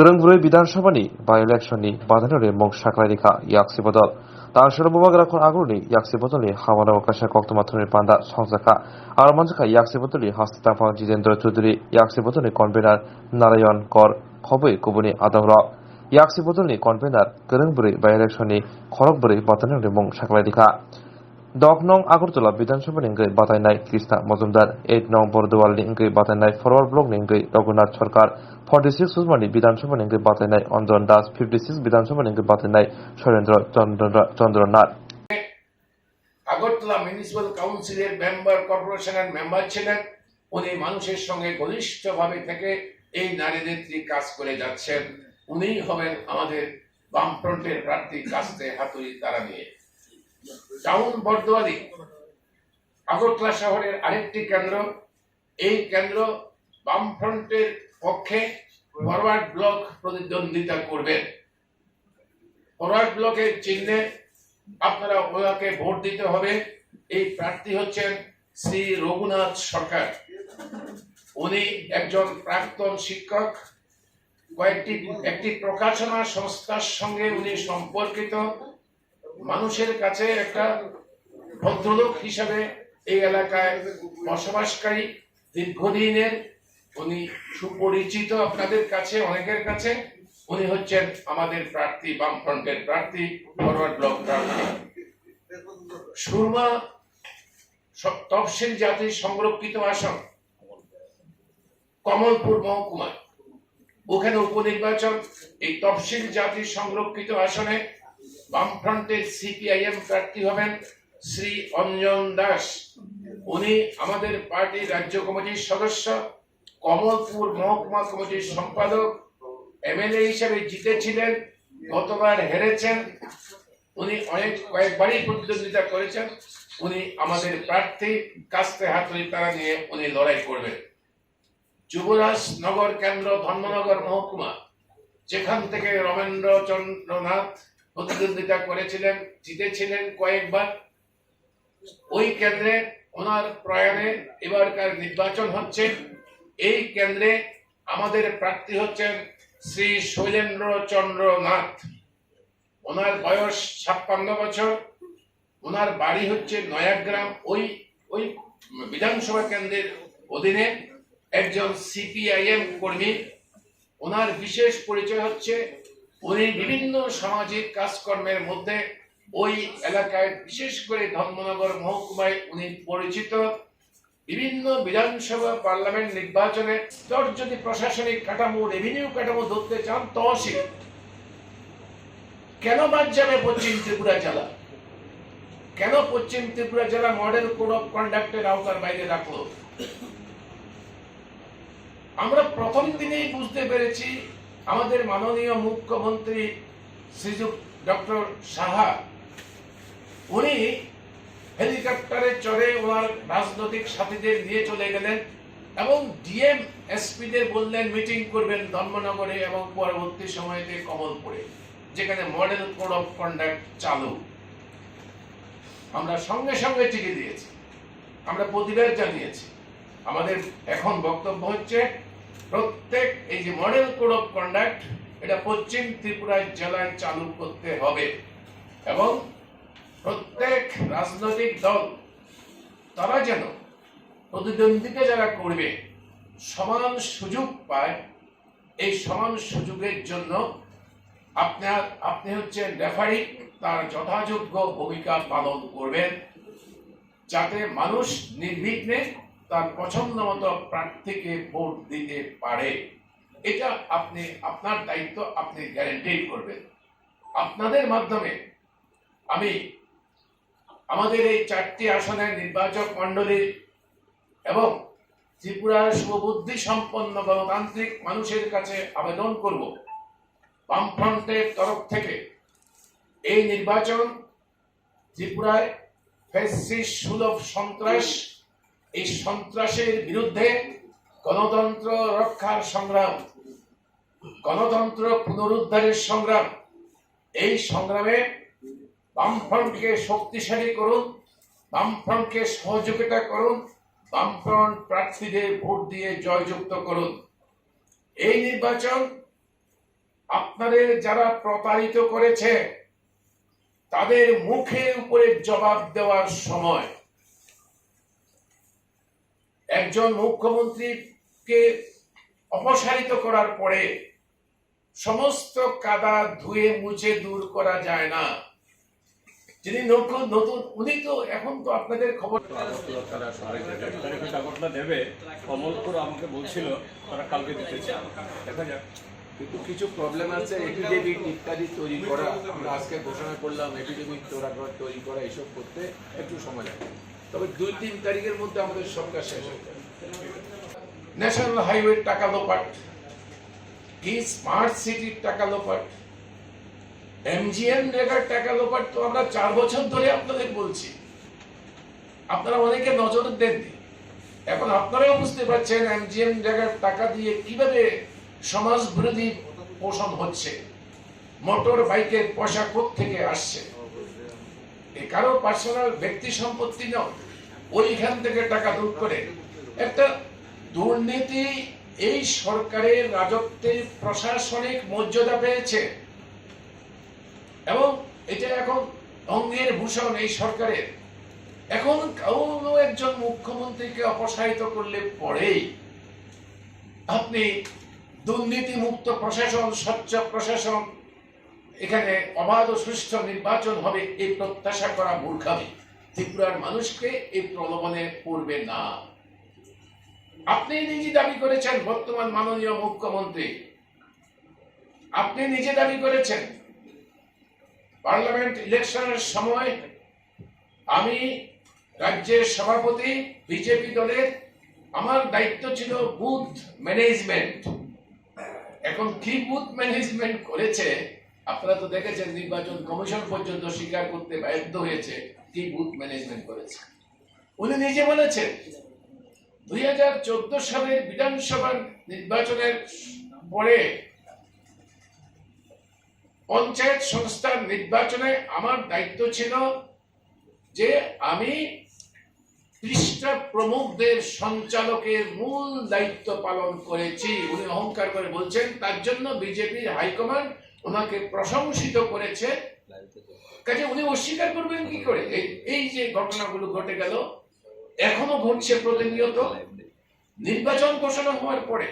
Kerengbrui Bidanshabani by Electionni Badanore Mung Sakhwlaikha Yaksibodol তার ববাগরাখন আগুনি ইয়াকসিবতলি হাওয়ানা আকাশে কক্তমাথনের পান্ডা সংজাকা আর মঞ্চকা ইয়াকসিবতলি হাস্তাফা Jitendra Chowdhury ইয়াকসিবতলি convener Narayan কর খবই কুবুনি আদাহর ইয়াকসিবতলি কনভেনার কেরেংবুরি বাই ইলেকশননি খরকবুরি বাতানের মুং সাখলাইখা 10 নং আগরতলা বিধানসভাनि इंगै बातायनाय कृष्णा मजुमदार 8 नং बरदवालनि इंगै बातायनाय फरवार्ड ब्लकनि इंगै रघुनाथ सरकार 46 सुजमानि বিধানসভাनि इंगै बातायनाय अंजन दास 56 বিধানসভাनि इंगै बातायनाय शैलेंद्र चंद्रनाथ আগরতলা মিউনিসিপাল কাউন্সিলের মেম্বার কর্পোরেশনের মেম্বার ছিলেন। উনি মানুষের সঙ্গে ঘনিষ্ঠভাবে থেকে এই নারী নেত্রী কাজ করে যাচ্ছেন। উনিই হবেন আমাদের বামফ্রন্টের প্রার্থী কাস্তে হাতুড়ি তারা নিয়ে। টাউন বরদোয়ালি আগরতলা শহরের আরেকটি কেন্দ্র। এই কেন্দ্র বামফ্রন্টের পক্ষে ফরওয়ার্ড ব্লক প্রতিদ্বন্দ্বিতা করবেন। ফরওয়ার্ড ব্লকের চিহ্নে আপনারা ওনাকে ভোট দিতে হবে। এই প্রার্থী হচ্ছেন শ্রী রঘুনাথ সরকার। উনি একজন প্রাক্তন শিক্ষক। একটি প্রকাশনা সংস্থার সঙ্গে উনি সম্পর্কিত। মানুষের কাছে একটা ভদ্রলোক হিসাবে এই এলাকায় বসবাসকারী, দীর্ঘদিনের উনি সুপরিচিত আপনাদের কাছে, অনেকের কাছে। উনি হচ্ছেন আমাদের প্রার্থী, বামফ্রন্টের প্রার্থী, ফরওয়ার্ড ব্লক প্রার্থী। সুরমা তফসিল জাতি সংরক্ষিত আসন কমলপুর মহকুমা, ওখানে উপনির্বাচন। এই তফসিল জাতি সংরক্ষিত আসনে বামফ্রন্টের সিপিআইএম প্রার্থী হবেন শ্রী অঞ্জন দাস। উনি আমাদের পার্টির রাজ্য কমিটির সদস্য, কমলপুর মহকুমা কমিটির সম্পাদক, এমএলএ হিসেবে জিতেছিলেন, গতবার হেরেছেন। উনি কয়েকবারই প্রতিদ্বন্দ্বিতা করেছেন। উনি আমাদের প্রার্থী, কাস্তে হাতুড়ি তারা নিয়ে উনি লড়াই করবেন। যুবরাজ নগর কেন্দ্র ধর্মনগর মহকুমা, যেখান থেকে রমেন্দ্র চন্দ্রনাথ প্রতিদ্বন্দ্বিতা করেছিলেন, জিতেছিলেন কয়েকবার, ওই কেন্দ্রে ওনার প্রয়াণে এবারকার নির্বাচন হচ্ছে। এই কেন্দ্রে আমাদের প্রার্থী হচ্ছেন শ্রী শৈলেন্দ্র চন্দ্রনাথ। ওনার বয়স 56 বছর। ওনার বাড়ি হচ্ছে নয়াগ্রাম। ওই বিধানসভা কেন্দ্রের অধীনে একজন সিপিআইএম কর্মী। ওনার বিশেষ পরিচয় হচ্ছে উনি বিভিন্ন সামাজিক কাজকর্মের মধ্যে ওই এলাকায়, বিশেষ করে ধর্মনগর মহকুমায় উনি পরিচিত। বিভিন্ন বিধানসভা পার্লামেন্ট নির্বাচনে স্তর যদি প্রশাসনিক কাঠামো, রেভিনিউ কাঠামো ধরতে চান, তহসিল কেন বাদ যাবে পশ্চিম ত্রিপুরা জেলা? কেন পশ্চিম ত্রিপুরা জেলা মডেল কোড অফ কন্ডাক্টের আওতার বাইরে রাখলো? আমরা প্রথম দিনেই বুঝতে পেরেছি আমাদের মাননীয় মুখ্যমন্ত্রী শ্রীযুক্ত ডক্টর সাহা, উনি হেলিকপ্টারে চড়ে ওনার রাজনৈতিক সাথীদের নিয়ে চলে গেলেন এবং ডিএম এসপিদের বললেন মিটিং করবেন ধর্মনগরে এবং পরবর্তী সময়তে কমলপুরে, যেখানে মডেল কোড অফ কন্ডাক্ট চালু। আমরা সঙ্গে সঙ্গে চিঠি দিয়েছি, আমরা প্রতিবাদ জানিয়েছি। আমাদের এখন বক্তব্য হচ্ছে প্রত্যেক এই যে মডেল কোড অফ কন্ডাক্ট, এটা পশ্চিম ত্রিপুরা জেলায় চালু করতে হবে এবং প্রত্যেক রাজনৈতিক দল তারা যেন প্রতিদ্বন্দ্বিতা যারা করবে সমান সুযোগ পায়। এই সমান সুযোগের জন্য আপনি হচ্ছেন রেফারি, তার যথাযোগ্য ভূমিকা পালন করবেন, যাতে মানুষ নির্বিঘ্নে তার পছন্দ মতো প্রার্থীকে ভোট দিতে পারে। এটা আপনি আপনার দায়িত্ব, আপনি গ্যারান্টি করবেন। আপনাদের মাধ্যমে আমি আমাদের এই 4টি আসনের নির্বাচক মন্ডলী এবং ত্রিপুরার শুভবুদ্ধি সম্পন্ন গণতান্ত্রিক মানুষের কাছে আবেদন করব, বামফ্রন্টের তরফ থেকে এই নির্বাচন ত্রিপুরায় ফ্যাসিস্ট সুলভ সন্ত্রাস, এই সন্ত্রাসের বিরুদ্ধে গণতন্ত্র রক্ষার সংগ্রাম, গণতন্ত্র পুনরুদ্ধারের সংগ্রাম, এই সংগ্রামে বামফ্রন্টকে শক্তিশালী করুন, বামফ্রন্টকে সহযোগিতা করুন, বামফ্রন্ট প্রার্থীদের ভোট দিয়ে জয়যুক্ত করুন। এই নির্বাচন আপনাদের যারা প্রতারিত করেছে তাদের মুখের উপরে জবাব দেওয়ার সময় একজন মুখ্যমন্ত্রীকে অপসারিত করার পরে সমস্ত কাদা ধুয়ে মুছে দূর করা যায় না। যিনি নতুন উনি তো এখন তো আপনাদের খবর কাগজটা দেবে, কমলপুর আমাকে বলছিল তারা কালকে দিতে চায়, দেখা যাক। কিন্তু কিছু প্রবলেম আছে, এপিডেভিট ইত্যাদি তৈরি করা, আমরা আজকে ঘোষণা করলাম এপিডেভিট তৈরি করা, এসব করতে একটু সময় লাগে। তবে 2-3 তারিখের মধ্যে আমাদের সব কাজ শেষ হয়ে যাবে। ন্যাশনাল হাইওয়ে টাকা লোপাট, কি স্মার্ট সিটির টাকা লোপাট, এমজিএম রেগার টাকা লোপাট তো আমরা 4 বছর ধরে আপনাদের বলছি, আপনারা অনেকে নজর দেননি। এখন আপনারাও বুঝতে পারছেন এমজিএম রেগার টাকা দিয়ে কিভাবে সমাজ বিরোধী পোষণ হচ্ছে, মোটর বাইকের পয়সা থেকে আসছে, এ কারো পার্সোনাল ব্যক্তি সম্পত্তি নয়, ওইখান থেকে টাকা দূর করে একটা দুর্নীতি এই সরকারের রাজত্বের প্রশাসনিক মর্যাদা পেয়েছে এবং এটা এখন অঙ্গের ভূষণ এই সরকারের। এখন কোনো একজন মুখ্যমন্ত্রীকে অপসারিত করলে পরেই আপনি দুর্নীতি মুক্ত প্রশাসন, স্বচ্ছ প্রশাসন, এখানে অবাধ ও সুষ্ঠু নির্বাচন হবে এই প্রত্যাশা করা মূর্খামি। ত্রিপুরার মানুষকে এই প্রলোভনে পড়বে না। আপনি নিজে দাবি করেছেন, বর্তমান মাননীয় মুখ্যমন্ত্রী আপনি নিজে দাবি করেছেন পার্লামেন্ট ইলেকশনের সময় আমি রাজ্যের সভাপতি বিজেপি দলের, আমার দায়িত্ব ছিল বুথ ম্যানেজমেন্ট। এখন কি বুথ ম্যানেজমেন্ট করেছে আপনারা তো দেখেছেন, নির্বাচন কমিশন পর্যন্ত স্বীকার করতে বাধ্য হয়েছে কি বুথ ম্যানেজমেন্ট করেছে। উনি নিজে বলেছেন 2014 সালের বিধানসভা নির্বাচনের পরে পঞ্চায়েত সংস্থার নির্বাচনে আমার দায়িত্ব ছিল যে আমি পৃষ্ঠা প্রমুখদের সঞ্চালকের মূল দায়িত্ব পালন করেছি। উনি অহংকার করে বলছেন, তার জন্য বিজেপির হাইকমান্ড ওনাকে প্রশংসিত করেছে। কাজে উনি অস্বীকার করবেন কি করে? এই যে ঘটনাগুলো ঘটে গেল, এখনো ঘটছে প্রতিনিয়ত। নির্বাচন ঘোষণা হওয়ার পরে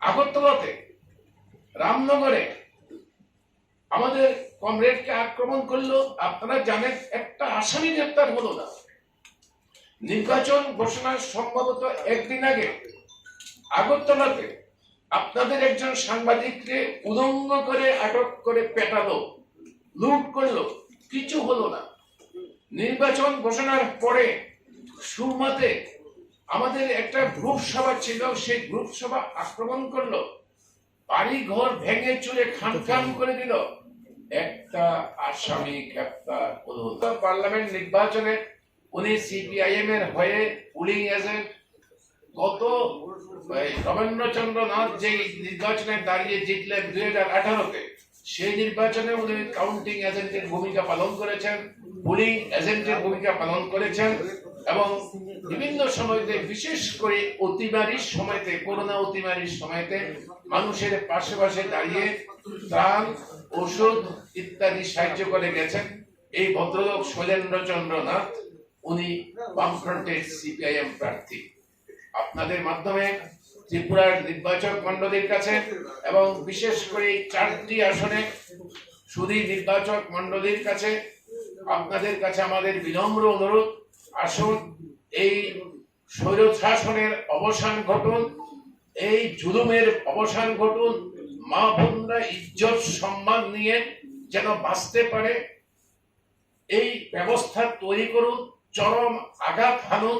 আগরতলাতে, রামনগরে আমাদের কমরেডকে আক্রমণ করলো। আপনারা জানেন একটা আসামি গ্রেপ্তার হলো না। নির্বাচন ঘোষণার সম্ভবত একদিন আগে আগরতলাতে আপনাদের একজন সাংবাদিককে উলঙ্গ করে আটক করে পেটালো, লুট করলো, কিছু হলো না। নির্বাচন ঘোষণার পরে সুরমাতে আমাদের একটা গ্রুপ সভা ছিল, সেই গ্রুপ সভা আক্রমণ করলো, বাড়ি ঘর ভেঙে চুরে খান করে দিল। একটা আসামি গ্রেপ্তার হলো। পার্লামেন্ট নির্বাচনে উনি সিপিআইএম এর হয়ে পুলিং এজেন্ট, গত রবীন্দ্রচন্দ্র নাথ যে নির্বাচনে দাঁড়িয়ে জিতলেন 2018-তে, সেই নির্বাচনে উনি কাউন্টিং এজেন্টের ভূমিকা পালন করেছেন, পুলিং এজেন্টের ভূমিকা পালন করেছেন এবং বিভিন্ন সময়তে, বিশেষ করে অতিমারির সময়তে, করোনা অতিমারির সময়তে মানুষের পাশে পাশে দাঁড়িয়ে ত্রাণ, ওষুধ ইত্যাদি সাহায্য করে গেছেন। এই ভদ্রলোক শৈলেন্দ্রচন্দ্র নাথ, উনি বামফ্রন্টের সিপিআইএম প্রার্থী। আপনাদের মাধ্যমে ত্রিপুরার নির্বাচক মন্ডলীর কাছে এবং বিশেষ করে 4টি আসনে শুধু নির্বাচক মন্ডলীর কাছে, আপনাদের কাছে আমাদের বিনম্র অনুরোধ, আসুন এই স্বৈরশাসনের অবসান ঘটুন, এই জুলুমের অবসান ঘটুন। মা বোনরা ইজ্জত সম্মান নিয়ে যেন বাঁচতে পারে, এই ব্যবস্থা তৈরি করুন, চরম আঘাত হানুন।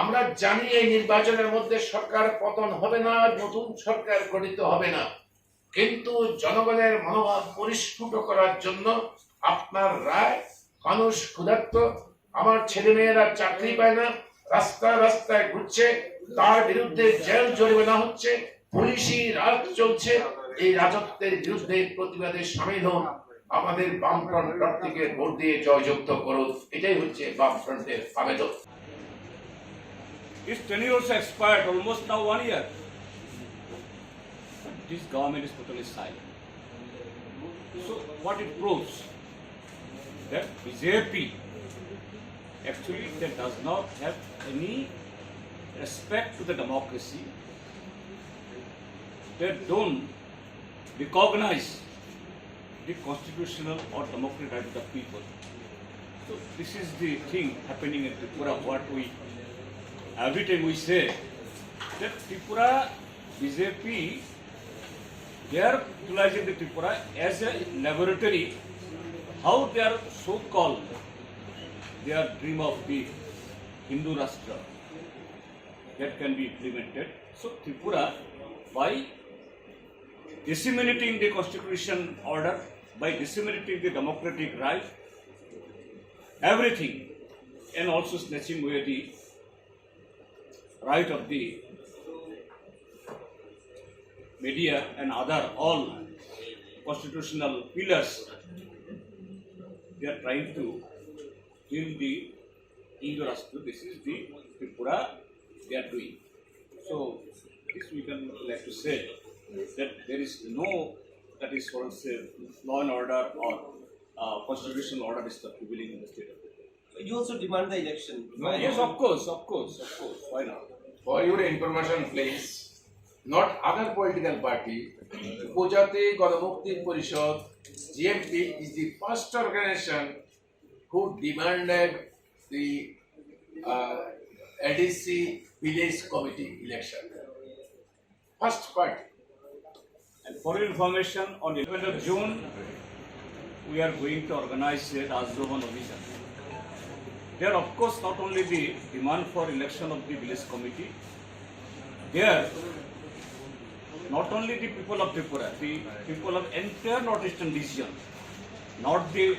আমরা জানি এই নির্বাচনের মধ্যে সরকার পতন হবে না, নতুন সরকার গঠিত হবে না, কিন্তু জনগণের মনোভাব পরিস্ফুট করার জন্য আপনার রায়, মানুষ ক্ষুধার্ত, আমার ছেলেমেয়েরা চাকরি পায় না, রাস্তায় ঘুরছে, তার বিরুদ্ধে জেল জরিমানা হচ্ছে, পুলিশি রাজ চলছে। এই রাজত্বের বিরুদ্ধে প্রতিবাদে সামিল হন, আমাদের বামফ্রন্ট প্রার্থীকে ভোট দিয়ে জয়যুক্ত করুন। এটাই হচ্ছে বামফ্রন্টের আবেদন। Its tenure has expired almost now 1 year. This government is totally silent. So what it proves that BJP actually that does not have any respect to the democracy. They don't recognize the constitutional or democratic right of the people. So this is the thing happening in Tripura. What we every time we say that Tripura BJP, they are utilizing the Tripura as a laboratory. How they are so-called, their dream of the Hindu Rashtra that can be implemented. So Tripura, by disseminating the constitution order, by disseminating the democratic right, everything, and also snatching away the right of the media and other all constitutional pillars, they are trying to kill the Hindu Rashtra. This is the Tripura they are doing. So this we can like to say that there is no, that is for say law and order or constitutional order is the prevailing in the state of Tripura. You also demand the election. Yes, of course. Why not? For your information, please, not other political party, Upajati Ganamukti Parishad, GMP is the first organization who demanded the ADC village committee election. First party. And for your information, on the 11th of June, we are going to organize a Rajdoban Abhijan. There, of course, not only the demand for election of the village committee, there, not only the people of Tripura, the people of entire northeastern region, not the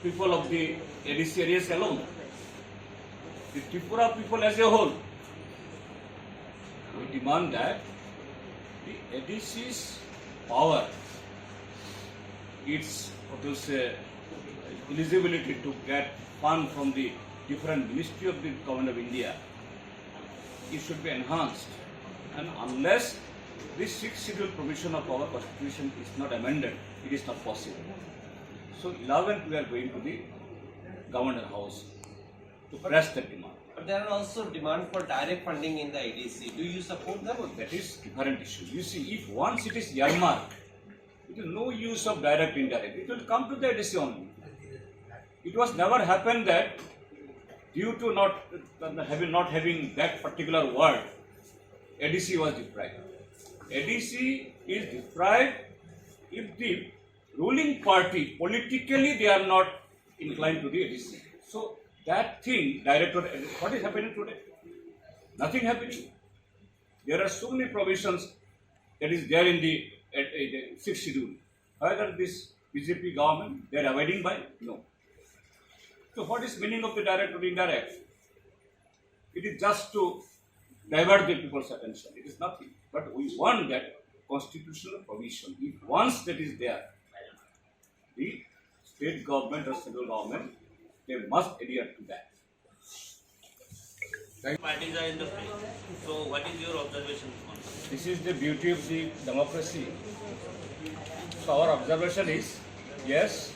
people of the ADC areas alone, the Tripura people as a whole, we demand that the ADC's power, its what to say, eligibility to get fund from the different ministry of the government of India, it should be enhanced. And unless this 6th schedule provision of our constitution is not amended, it is not possible. So 11th we are going to the governor house to press that demand. But there are also demand for direct funding in the IDC. Do you support that? No, that is different issue. You see, if once it is earmarked, it is no use of direct indirect. It will come to the ADC only. It was never happened that due to not having that particular word, ADC was deprived. ADC is deprived if the ruling party politically they are not inclined to the ADC. So that thing, director, what is happening today? Nothing happening. There are so many provisions that is there in the 6th schedule. However, this BJP government, they are abiding by? No. So what is meaning of the direct or indirect? It is just to divert the people's attention. It is nothing. But we want that constitutional provision. If once that is there, the state government or central government, they must adhere to that. Parties are in the fray. So, what is your observation on this? This is the beauty of the democracy. So our observation is, yes,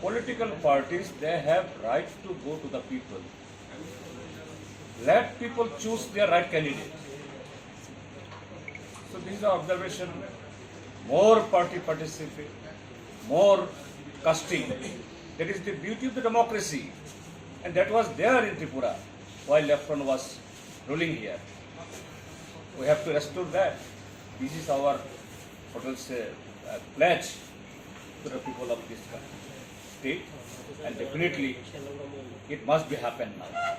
political parties, they have right to go to the people. Let people choose their right candidate. So this is the observation. More party participate, more casting. That is the beauty of the democracy. And that was there in Tripura while left front was ruling here. We have to restore that. This is our pledge to the people of this state, and definitely it must be happen now.